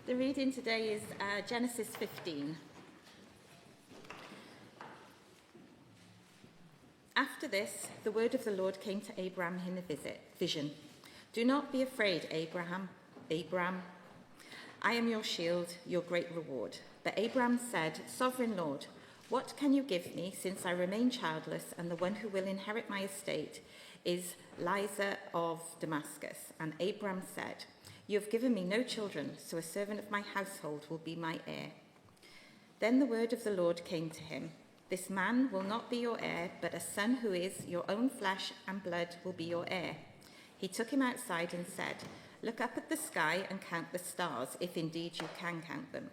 The reading today is Genesis 15. After this, the word of the Lord came to Abraham in a vision. Do not be afraid, Abram. I am your shield, your great reward. But Abraham said, Sovereign Lord, what can you give me, since I remain childless, and the one who will inherit my estate is Eliezer of Damascus? And Abraham said, You have given me no children, so a servant of my household will be my heir. Then the word of the Lord came to him. This man will not be your heir, but a son who is your own flesh and blood will be your heir. He took him outside and said, Look up at the sky and count the stars, if indeed you can count them.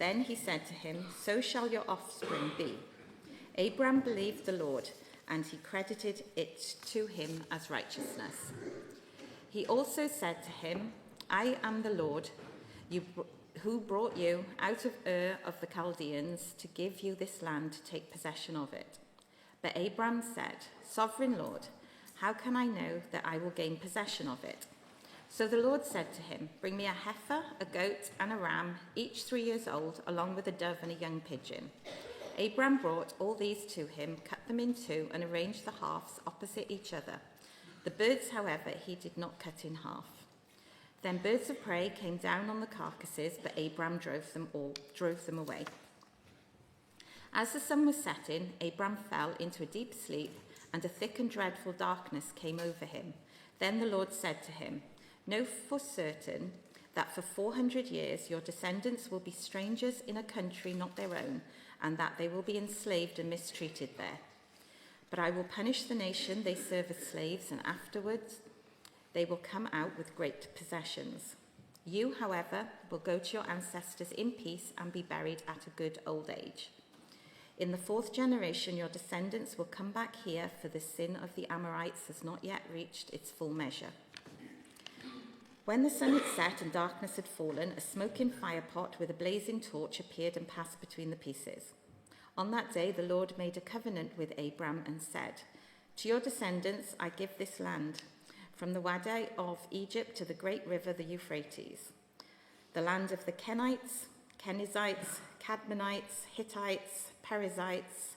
Then he said to him, So shall your offspring be. Abraham believed the Lord, and he credited it to him as righteousness. He also said to him, I am the Lord, who brought you out of Ur of the Chaldeans to give you this land to take possession of it. But Abraham said, Sovereign Lord, how can I know that I will gain possession of it? So the Lord said to him, Bring me a heifer, a goat, and a ram, each 3 years old, along with a dove and a young pigeon. Abraham brought all these to him, cut them in two, and arranged the halves opposite each other. The birds, however, he did not cut in half. Then birds of prey came down on the carcasses, but Abraham drove them away. As the sun was setting, Abraham fell into a deep sleep, and a thick and dreadful darkness came over him. Then the Lord said to him, Know for certain that for 400 years your descendants will be strangers in a country not their own, and that they will be enslaved and mistreated there. But I will punish the nation they serve as slaves, and afterwards they will come out with great possessions. You, however, will go to your ancestors in peace and be buried at a good old age. In the 4th generation, your descendants will come back here, for the sin of the Amorites has not yet reached its full measure. When the sun had set and darkness had fallen, a smoking firepot with a blazing torch appeared and passed between the pieces. On that day, the Lord made a covenant with Abraham and said, To your descendants I give this land, from the Wadi of Egypt to the great river, the Euphrates, the land of the Kenites, Kenizzites, Cadmonites, Hittites, Perizzites,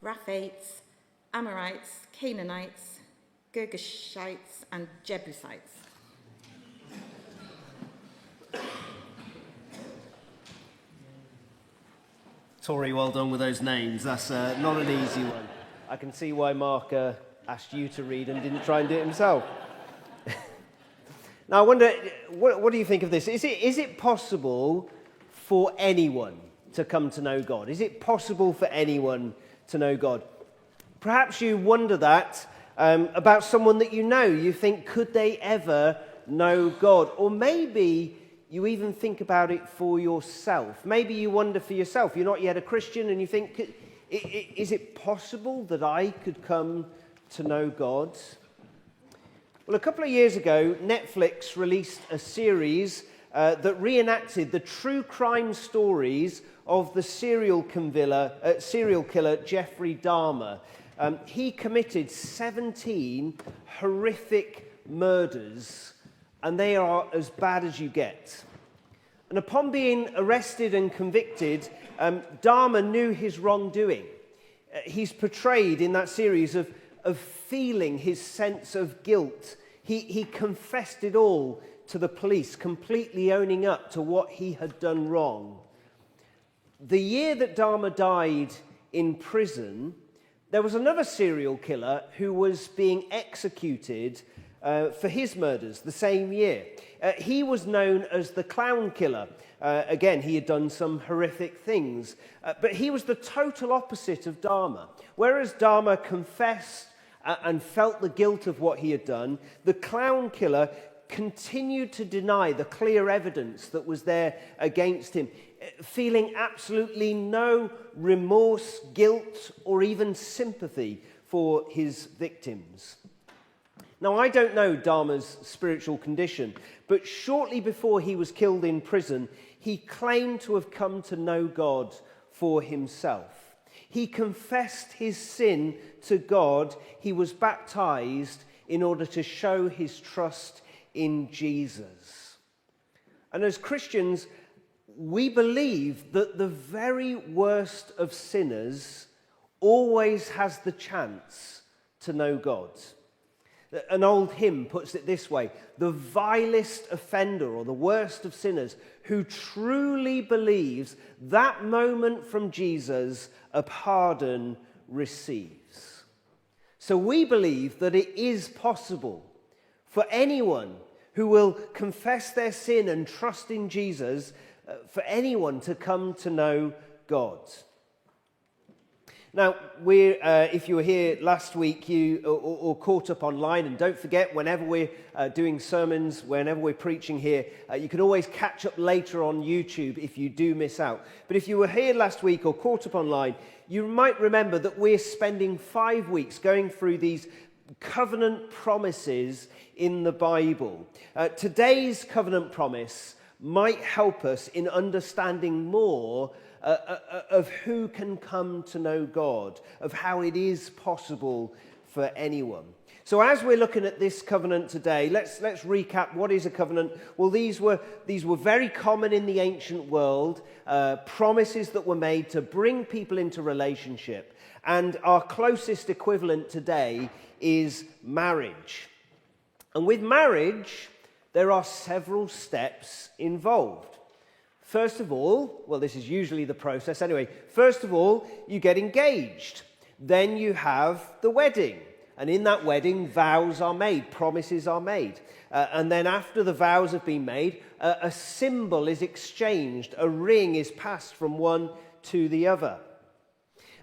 Raphaites, Amorites, Canaanites, Girgashites, and Jebusites. Tori, well done with those names. That's not an easy one. I can see why Mark asked you to read and didn't try and do it himself. Now, I wonder, what do you think of this? Is it possible for anyone to come to know God? Is it possible for anyone to know God? Perhaps you wonder that about someone that you know. You think, could they ever know God? Or maybe you even think about it for yourself. Maybe you wonder for yourself. You're not yet a Christian and you think, is it possible that I could come to know God? Well, a couple of years ago, Netflix released a series that reenacted the true crime stories of the serial killer Jeffrey Dahmer. He committed 17 horrific murders, and they are as bad as you get. And upon being arrested and convicted, Dahmer knew his wrongdoing. He's portrayed in that series of feeling his sense of guilt. He confessed it all to the police, completely owning up to what he had done wrong. The year that Dahmer died in prison, there was another serial killer who was being executed for his murders the same year. He was known as the Clown Killer. Again, he had done some horrific things. But he was the total opposite of Dahmer. Whereas Dahmer confessed and felt the guilt of what he had done, the Clown Killer continued to deny the clear evidence that was there against him, feeling absolutely no remorse, guilt, or even sympathy for his victims. Now, I don't know Dahmer's spiritual condition, but shortly before he was killed in prison, he claimed to have come to know God for himself. He confessed his sin to God. He was baptized in order to show his trust in Jesus. And as Christians, we believe that the very worst of sinners always has the chance to know God. An old hymn puts it this way: the vilest offender or the worst of sinners who truly believes that moment from Jesus a pardon receives. So we believe that it is possible for anyone who will confess their sin and trust in Jesus, for anyone to come to know God. Now, if you were here last week or caught up online, and don't forget, whenever we're doing sermons, whenever we're preaching here, you can always catch up later on YouTube if you do miss out. But if you were here last week or caught up online, you might remember that we're spending 5 weeks going through these covenant promises in the Bible. Today's covenant promise might help us in understanding more of who can come to know God, of how it is possible for anyone. So as we're looking at this covenant today, let's recap what is a covenant. Well, these were very common in the ancient world, promises that were made to bring people into relationship. And our closest equivalent today is marriage. And with marriage, there are several steps involved. First of all, well, this is usually the process anyway. First of all, you get engaged. Then you have the wedding. And in that wedding, vows are made, promises are made. And then after the vows have been made, a symbol is exchanged. A ring is passed from one to the other.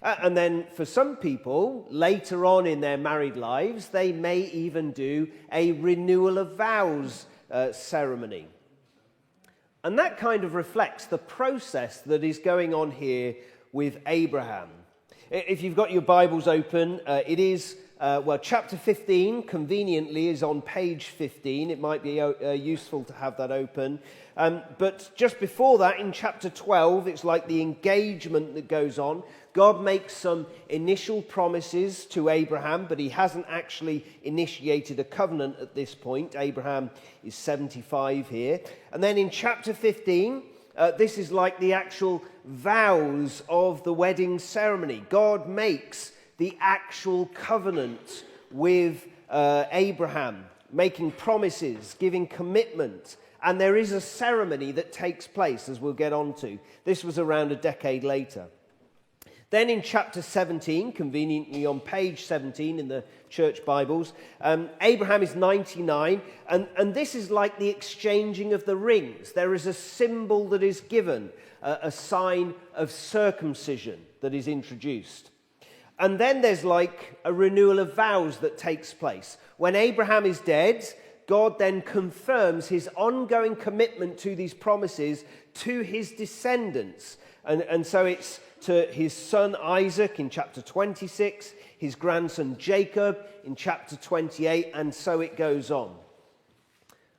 And then for some people, later on in their married lives, they may even do a renewal of vows ceremony. And that kind of reflects the process that is going on here with Abraham. If you've got your Bibles open, it is, chapter 15, conveniently, is on page 15. It might be useful to have that open. But just before that, in chapter 12, it's like the engagement that goes on. God makes some initial promises to Abraham, but he hasn't actually initiated a covenant at this point. Abraham is 75 here. And then in chapter 15, this is like the actual vows of the wedding ceremony. God makes the actual covenant with Abraham, making promises, giving commitment. And there is a ceremony that takes place, as we'll get on to. This was around a decade later. Then in chapter 17, conveniently on page 17 in the church Bibles, Abraham is 99, and this is like the exchanging of the rings. There is a symbol that is given, a sign of circumcision that is introduced. And then there's like a renewal of vows that takes place. When Abraham is dead, God then confirms his ongoing commitment to these promises to his descendants. And so it's to his son Isaac in chapter 26, his grandson Jacob in chapter 28, and so it goes on.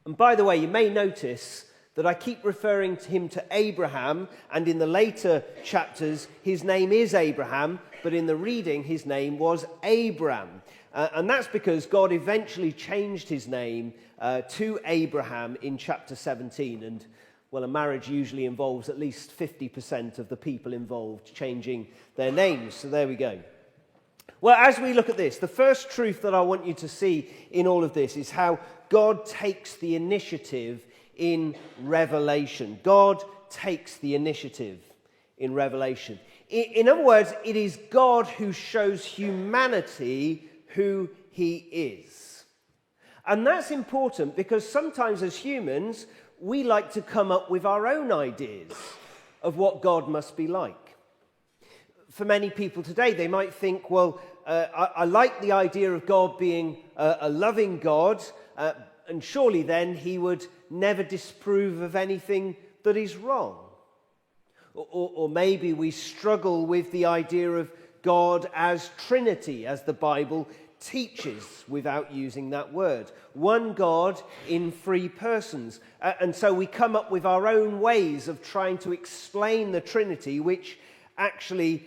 And by the way, you may notice that I keep referring to him to Abraham, and in the later chapters, his name is Abraham, but in the reading, his name was Abram. And that's because God eventually changed his name to Abraham in chapter 17, and well, a marriage usually involves at least 50% of the people involved changing their names. So there we go. Well, as we look at this, the first truth that I want you to see in all of this is how God takes the initiative in Revelation. God takes the initiative in Revelation. In other words, it is God who shows humanity who he is. And that's important because sometimes as humans, we like to come up with our own ideas of what God must be like. For many people today, they might think, well, I like the idea of God being a loving God, and surely then he would never disapprove of anything that is wrong. Or maybe we struggle with the idea of God as Trinity, as the Bible teaches without using that word. One God in three persons. And so we come up with our own ways of trying to explain the Trinity, which actually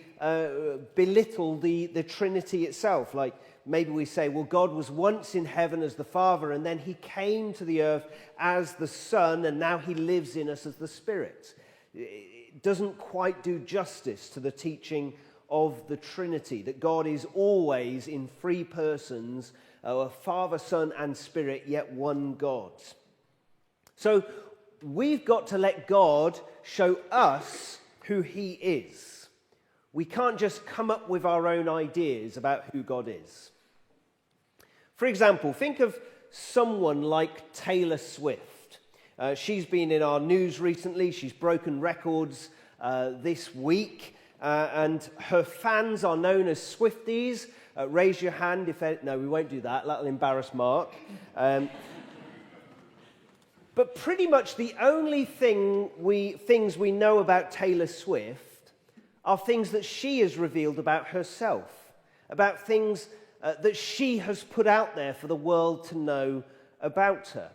belittle the Trinity itself. Like maybe we say, well, God was once in heaven as the Father, and then he came to the earth as the Son, and now he lives in us as the Spirit. It doesn't quite do justice to the teaching of the Trinity, that God is always in three persons, Father, Son, and Spirit, yet one God. So we've got to let God show us who he is. We can't just come up with our own ideas about who God is. For example, think of someone like Taylor Swift. She's been in our news recently. She's broken records this week. And her fans are known as Swifties. Raise your hand if... No, we won't do that. That'll embarrass Mark. But pretty much the only things we know about Taylor Swift are things that she has revealed about herself, about things that she has put out there for the world to know about her.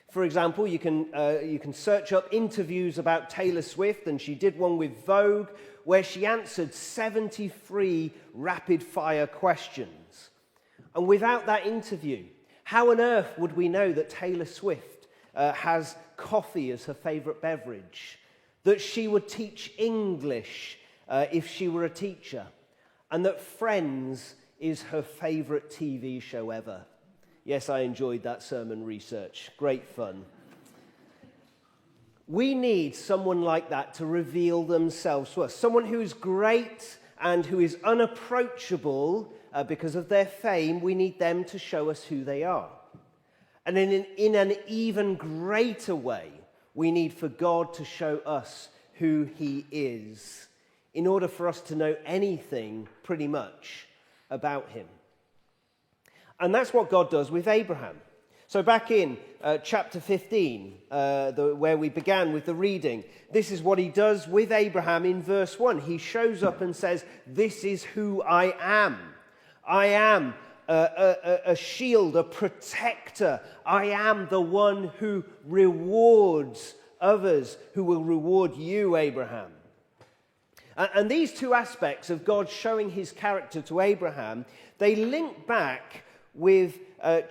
For example, you can search up interviews about Taylor Swift, and she did one with Vogue, where she answered 73 rapid-fire questions. And without that interview, how on earth would we know that Taylor Swift has coffee as her favourite beverage, that she would teach English if she were a teacher, and that Friends is her favourite TV show ever? Yes, I enjoyed that sermon research. Great fun. We need someone like that to reveal themselves to us. Someone who is great and who is unapproachable because of their fame. We need them to show us who they are. And in an even greater way, we need for God to show us who he is in order for us to know anything pretty much about him. And that's what God does with Abraham. So back in chapter 15, where we began with the reading, this is what he does with Abraham in verse 1. He shows up and says, "This is who I am. I am a shield, a protector. I am the one who rewards others, who will reward you, Abraham." And these two aspects of God showing his character to Abraham, they link back with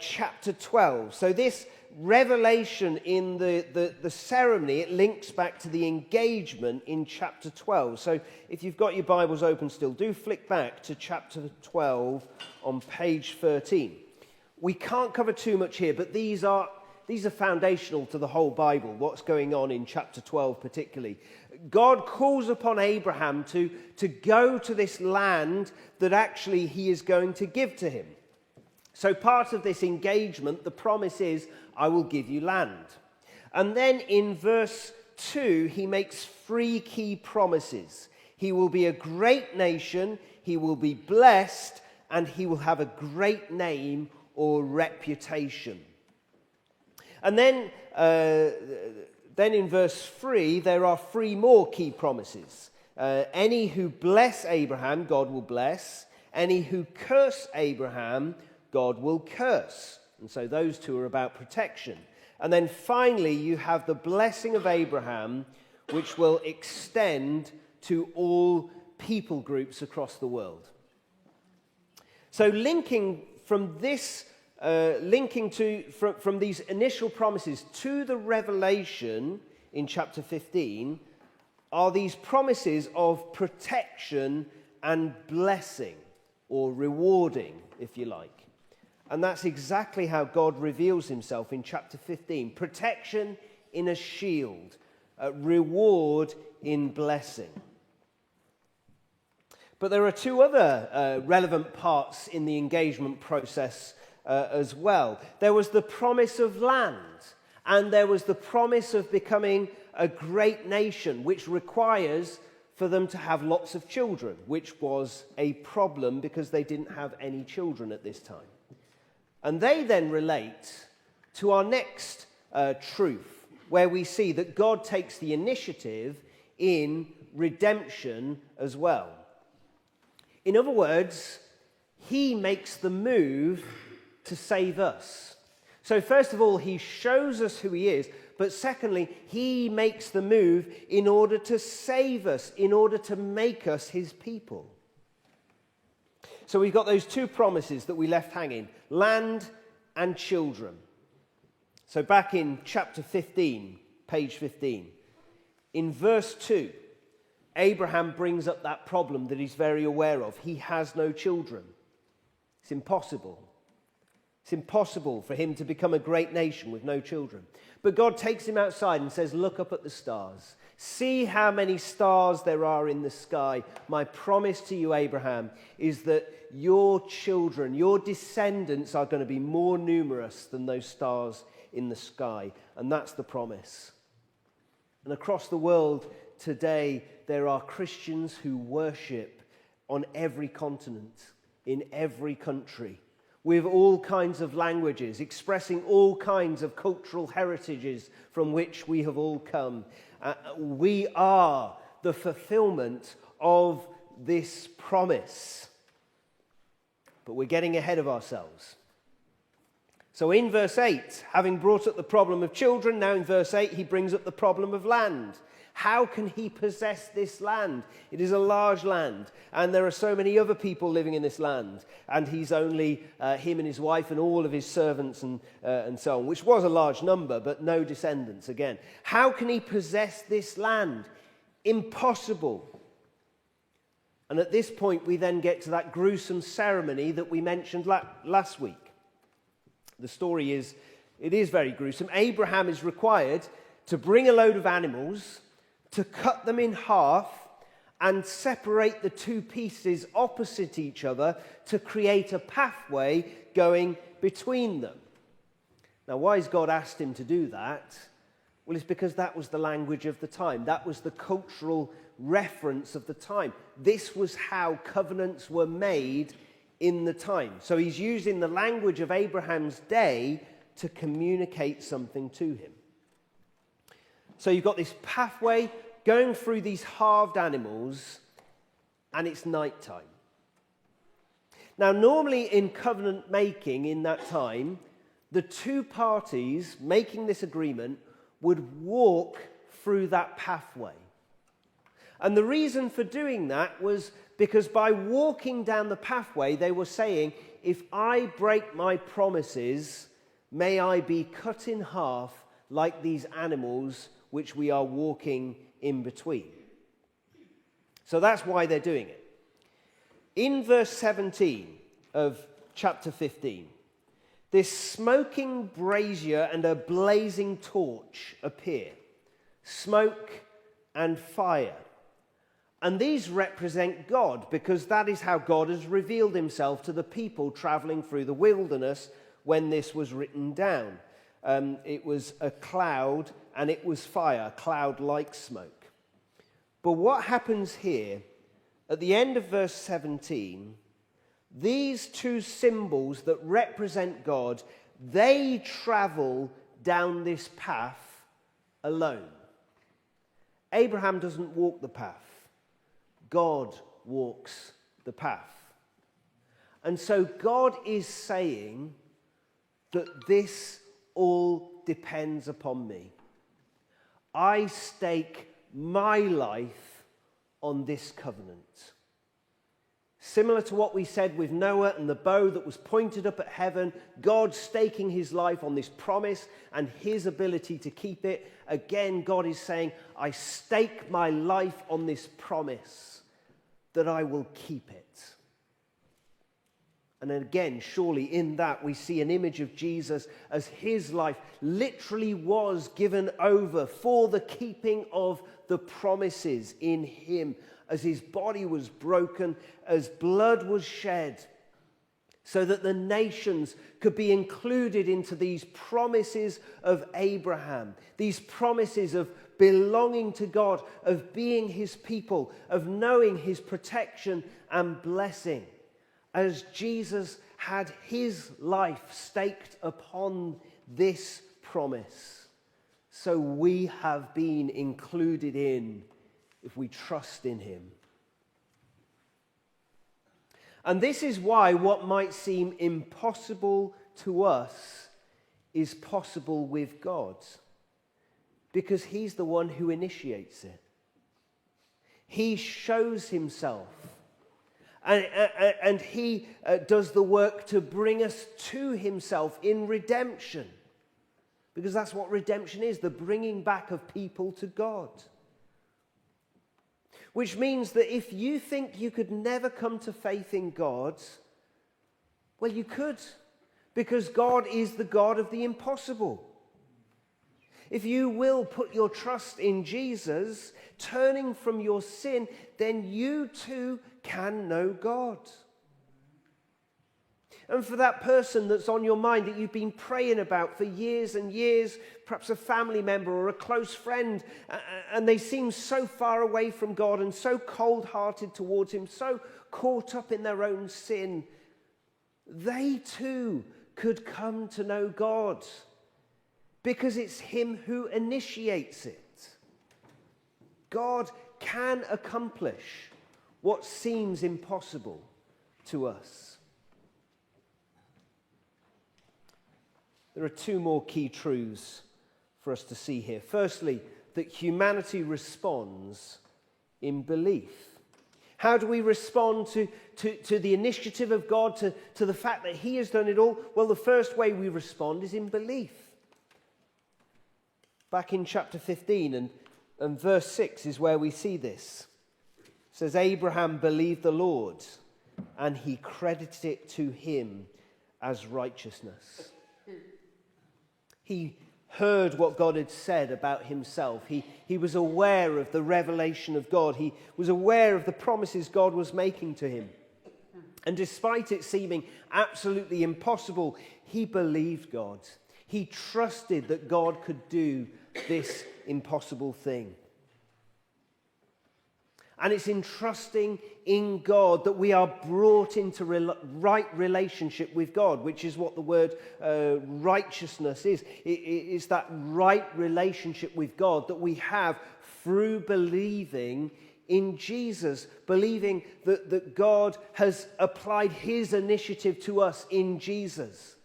chapter 12. So this revelation in the ceremony, it links back to the engagement in chapter 12. So if you've got your Bibles open still, do flick back to chapter 12 on page 13. We can't cover too much here, but these are foundational to the whole Bible, what's going on in chapter 12 particularly. God calls upon Abraham to go to this land that actually he is going to give to him. So part of this engagement, the promise is, I will give you land. And then in verse 2, he makes three key promises. He will be a great nation, he will be blessed, and he will have a great name or reputation. And then in verse 3, there are three more key promises. Any who bless Abraham, God will bless. Any who curse Abraham, God will curse. And so those two are about protection. And then finally, you have the blessing of Abraham, which will extend to all people groups across the world. So linking from this, from these initial promises to the revelation in chapter 15, are these promises of protection and blessing, or rewarding, if you like. And that's exactly how God reveals himself in chapter 15. Protection in a shield, reward in blessing. But there are two other relevant parts in the engagement process as well. There was the promise of land, and there was the promise of becoming a great nation, which requires for them to have lots of children, which was a problem because they didn't have any children at this time. And they then relate to our next truth, where we see that God takes the initiative in redemption as well. In other words, he makes the move to save us. So first of all, he shows us who he is, but secondly, he makes the move in order to save us, in order to make us his people. So we've got those two promises that we left hanging, land and children. So back in chapter 15, page 15, In verse 2, Abraham brings up that problem that he's very aware of. He has no children. It's impossible. It's impossible for him to become a great nation with no children. But God takes him outside and says, look up at the stars. See how many stars there are in the sky. My promise to you, Abraham, is that your children, your descendants are going to be more numerous than those stars in the sky. And that's the promise. And across the world today, there are Christians who worship on every continent, in every country, with all kinds of languages, expressing all kinds of cultural heritages from which we have all come. We are the fulfillment of this promise. But we're getting ahead of ourselves. So in verse 8, having brought up the problem of children, now in verse 8 he brings up the problem of land. How can he possess this land? It is a large land, and there are so many other people living in this land. And he's only him and his wife and all of his servants and so on, which was a large number, but no descendants again. How can he possess this land? Impossible. And at this point, we then get to that gruesome ceremony that we mentioned last week. The story is, it is very gruesome. Abraham is required to bring a load of animals, to cut them in half and separate the two pieces opposite each other to create a pathway going between them. Now, why has God asked him to do that? Well, it's because that was the language of the time. That was the cultural reference of the time. This was how covenants were made in the time. So he's using the language of Abraham's day to communicate something to him. So you've got this pathway going through these halved animals, and it's nighttime. Now, normally in covenant making in that time, the two parties making this agreement would walk through that pathway. And the reason for doing that was because by walking down the pathway, they were saying, if I break my promises, may I be cut in half like these animals which we are walking in between. So that's why they're doing it. In verse 17 of chapter 15, this smoking brazier and a blazing torch appear. Smoke and fire. And these represent God, because that is how God has revealed himself to the people traveling through the wilderness when this was written down. It was a cloud and it was fire, cloud like smoke. But what happens here, at the end of verse 17, these two symbols that represent God, they travel down this path alone. Abraham doesn't walk the path. God walks the path. And so God is saying that this all depends upon me. I stake my life on this covenant. Similar to what we said with Noah and the bow that was pointed up at heaven, God staking his life on this promise and his ability to keep it. Again, God is saying, I stake my life on this promise that I will keep it. And then again, surely in that we see an image of Jesus as his life literally was given over for the keeping of the promises in him, as his body was broken, as blood was shed, so that the nations could be included into these promises of Abraham, these promises of belonging to God, of being his people, of knowing his protection and blessing. As Jesus had his life staked upon this promise, so we have been included in if we trust in him. And this is why what might seem impossible to us is possible with God, because he's the one who initiates it. He shows himself. And he does the work to bring us to himself in redemption. Because that's what redemption is, the bringing back of people to God. Which means that if you think you could never come to faith in God, well, you could, because God is the God of the impossible. If you will put your trust in Jesus, turning from your sin, then you too can know God. And for that person that's on your mind that you've been praying about for years and years, perhaps a family member or a close friend, and they seem so far away from God and so cold-hearted towards him, so caught up in their own sin, they too could come to know God, because it's him who initiates it. God can accomplish what seems impossible to us. There are two more key truths for us to see here. Firstly, that humanity responds in belief. How do we respond to the initiative of God, to the fact that he has done it all? Well, the first way we respond is in belief. Back in chapter 15 and verse 6 is where we see this. It says, Abraham believed the Lord, and he credited it to him as righteousness. He heard what God had said about himself. He was aware of the revelation of God. He was aware of the promises God was making to him. And despite it seeming absolutely impossible, he believed God. He trusted that God could do this impossible thing. And it's in trusting in God that we are brought into right relationship with God, which is what the word righteousness is. It's that right relationship with God that we have through believing in Jesus, believing that God has applied his initiative to us in Jesus,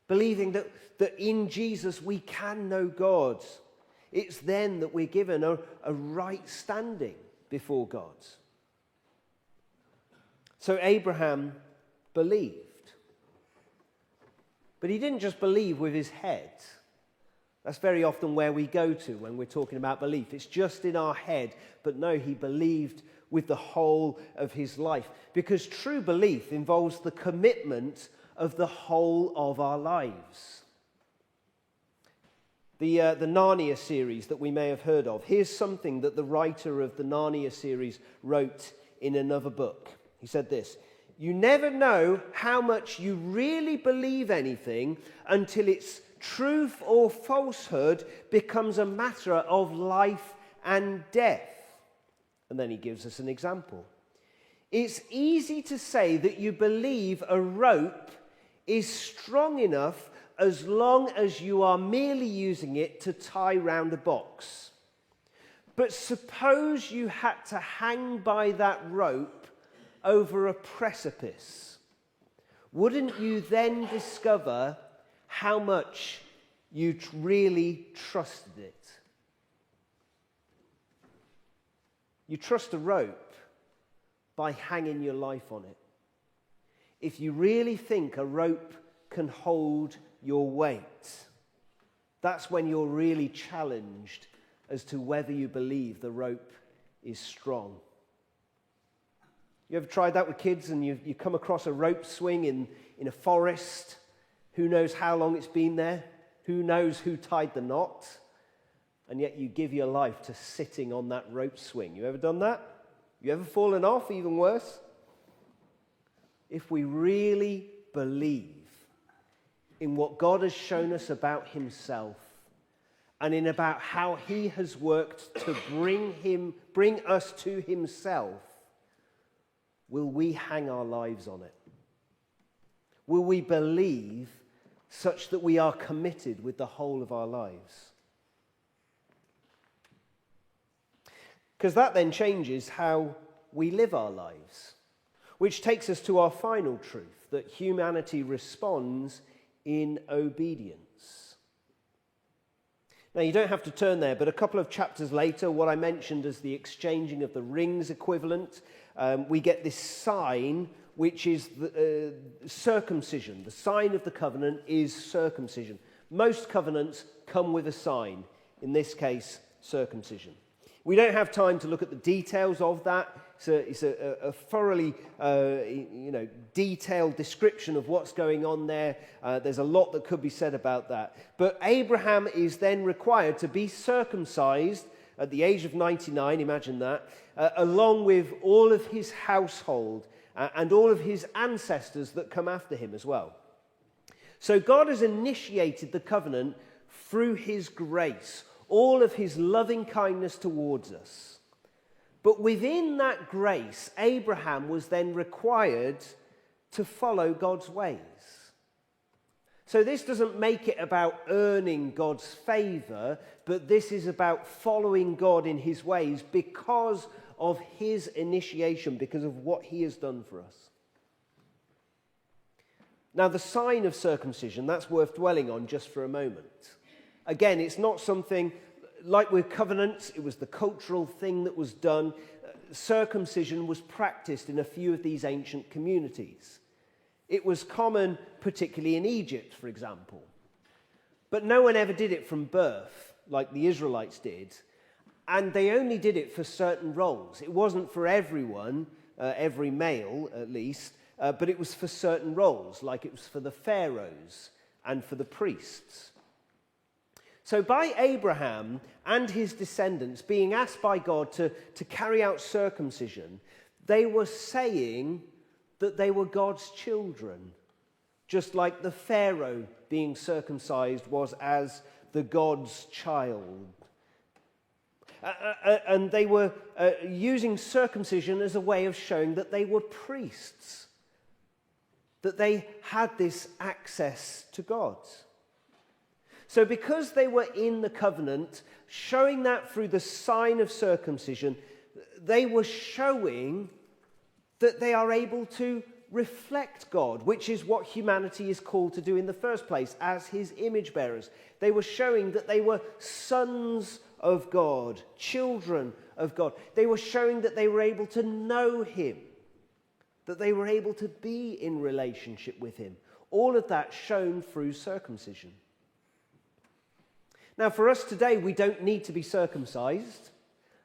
believing that in Jesus we can know God. It's then that we're given a right standing before God. So Abraham believed. But he didn't just believe with his head. That's very often where we go to when we're talking about belief. It's just in our head. But no, he believed with the whole of his life. Because true belief involves the commitment of the whole of our lives. The Narnia series that we may have heard of. Here's something that the writer of the Narnia series wrote in another book. He said this: you never know how much you really believe anything until its truth or falsehood becomes a matter of life and death. And then he gives us an example. It's easy to say that you believe a rope is strong enough as long as you are merely using it to tie round a box. But suppose you had to hang by that rope over a precipice. Wouldn't you then discover how much you really trusted it? You trust a rope by hanging your life on it. If you really think a rope can hold your weight, that's when you're really challenged as to whether you believe the rope is strong. You ever tried that with kids and you come across a rope swing in a forest? Who knows how long it's been there? Who knows who tied the knot? And yet you give your life to sitting on that rope swing. You ever done that? You ever fallen off? Even worse? If we really believe in what God has shown us about himself and in about how he has worked to bring us to himself, will we hang our lives on it? Will we believe such that we are committed with the whole of our lives? Because that then changes how we live our lives, which takes us to our final truth, that humanity responds in obedience. Now, you don't have to turn there, but a couple of chapters later, what I mentioned as the exchanging of the rings equivalent, we get this sign, which is the circumcision. The sign of the covenant is circumcision. Most covenants come with a sign, in this case, circumcision. We don't have time to look at the details of that. It's a thoroughly detailed description of what's going on there. There's a lot that could be said about that. But Abraham is then required to be circumcised at the age of 99, imagine that, along with all of his household and all of his ancestors that come after him as well. So God has initiated the covenant through his grace, all of his loving kindness towards us. But within that grace, Abraham was then required to follow God's ways. So this doesn't make it about earning God's favor, but this is about following God in his ways because of his initiation, because of what he has done for us. Now, the sign of circumcision, that's worth dwelling on just for a moment. Again, it's not something like with covenants, it was the cultural thing that was done. Circumcision was practiced in a few of these ancient communities. It was common, particularly in Egypt, for example. But no one ever did it from birth, like the Israelites did. And they only did it for certain roles. It wasn't for everyone, every male at least, but it was for certain roles, like it was for the pharaohs and for the priests. So by Abraham and his descendants being asked by God to carry out circumcision, they were saying that they were God's children, just like the Pharaoh being circumcised was as the God's child. And they were using circumcision as a way of showing that they were priests, that they had this access to God. So because they were in the covenant, showing that through the sign of circumcision, they were showing that they are able to reflect God, which is what humanity is called to do in the first place, as his image bearers. They were showing that they were sons of God, children of God. They were showing that they were able to know him, that they were able to be in relationship with him. All of that shown through circumcision. Now, for us today, we don't need to be circumcised.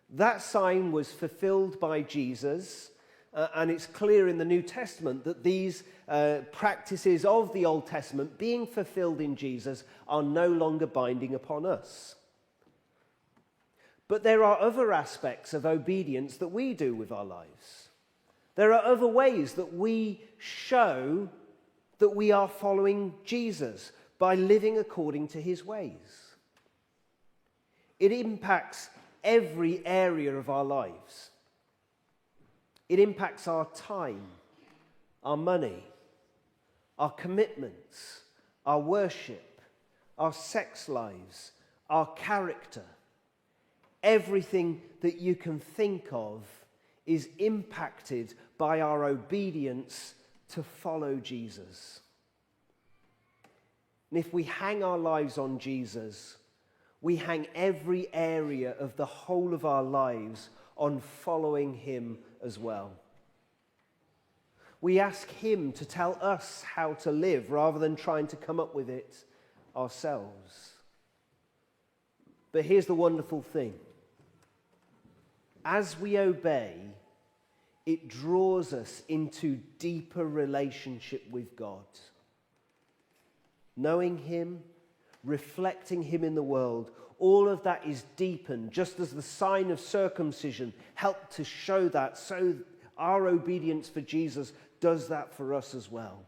That sign was fulfilled by Jesus, and it's clear in the New Testament that these practices of the Old Testament being fulfilled in Jesus are no longer binding upon us. But there are other aspects of obedience that we do with our lives. There are other ways that we show that we are following Jesus by living according to his ways. It impacts every area of our lives. It impacts our time, our money, our commitments, our worship, our sex lives, our character. Everything that you can think of is impacted by our obedience to follow Jesus. And if we hang our lives on Jesus, we hang every area of the whole of our lives on following him as well. We ask him to tell us how to live rather than trying to come up with it ourselves. But here's the wonderful thing. As we obey, it draws us into deeper relationship with God. Knowing him, reflecting him in the world, all of that is deepened, just as the sign of circumcision helped to show that, so our obedience for Jesus does that for us as well.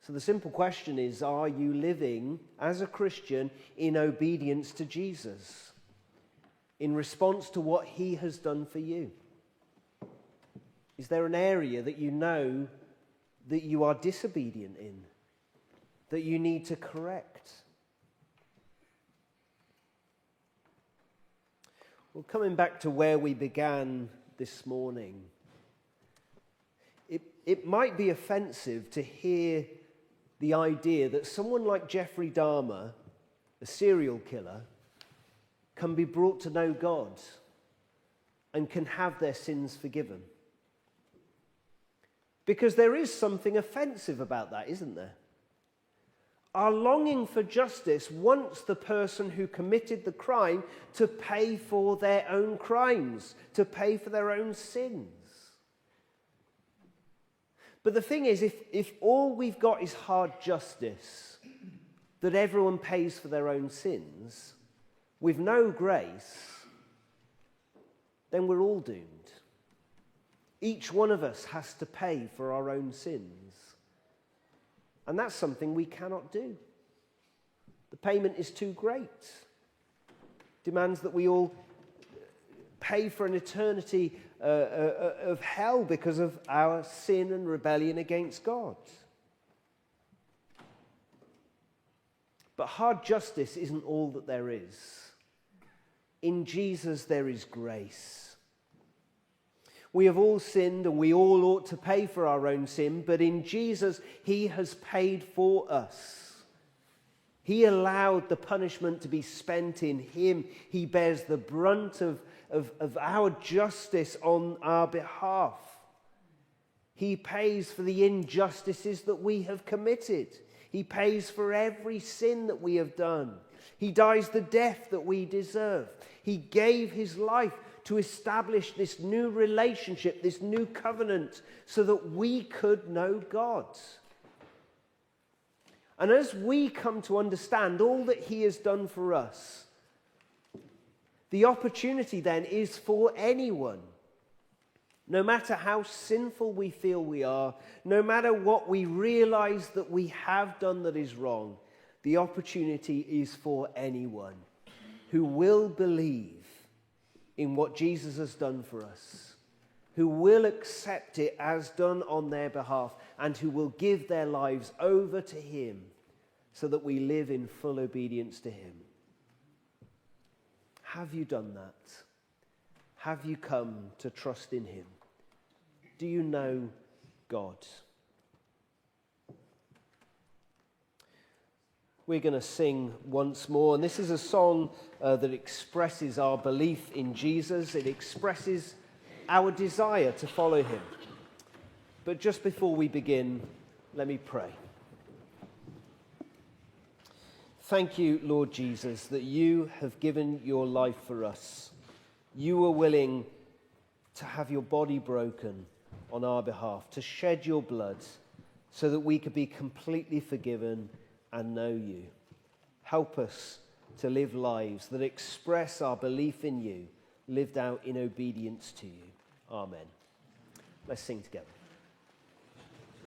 So the simple question is, are you living as a Christian in obedience to Jesus? In response to what he has done for you? Is there an area that you know that you are disobedient in, that you need to correct? Well, coming back to where we began this morning, it might be offensive to hear the idea that someone like Jeffrey Dahmer, a serial killer, can be brought to know God and can have their sins forgiven. Because there is something offensive about that, isn't there? Our longing for justice wants the person who committed the crime to pay for their own crimes, to pay for their own sins. But the thing is, if all we've got is hard justice, that everyone pays for their own sins, with no grace, then we're all doomed. Each one of us has to pay for our own sins. And that's something we cannot do. The payment is too great. Demands that we all pay for an eternity of hell because of our sin and rebellion against God. But hard justice isn't all that there is. In Jesus there is grace. We have all sinned and we all ought to pay for our own sin, but in Jesus, he has paid for us. He allowed the punishment to be spent in him. He bears the brunt of our justice on our behalf. He pays for the injustices that we have committed. He pays for every sin that we have done. He dies the death that we deserve. He gave his life to establish this new relationship, this new covenant, so that we could know God. And as we come to understand all that he has done for us, the opportunity then is for anyone, no matter how sinful we feel we are, no matter what we realize that we have done that is wrong, the opportunity is for anyone who will believe in what Jesus has done for us, who will accept it as done on their behalf, and who will give their lives over to him so that we live in full obedience to him. Have you done that? Have you come to trust in him? Do you know God? We're going to sing once more, and this is a song that expresses our belief in Jesus. It expresses our desire to follow him. But just before we begin, let me pray. Thank you, Lord Jesus, that you have given your life for us. You were willing to have your body broken on our behalf, to shed your blood so that we could be completely forgiven and know you. Help us to live lives that express our belief in you, lived out in obedience to you. Amen. Let's sing together.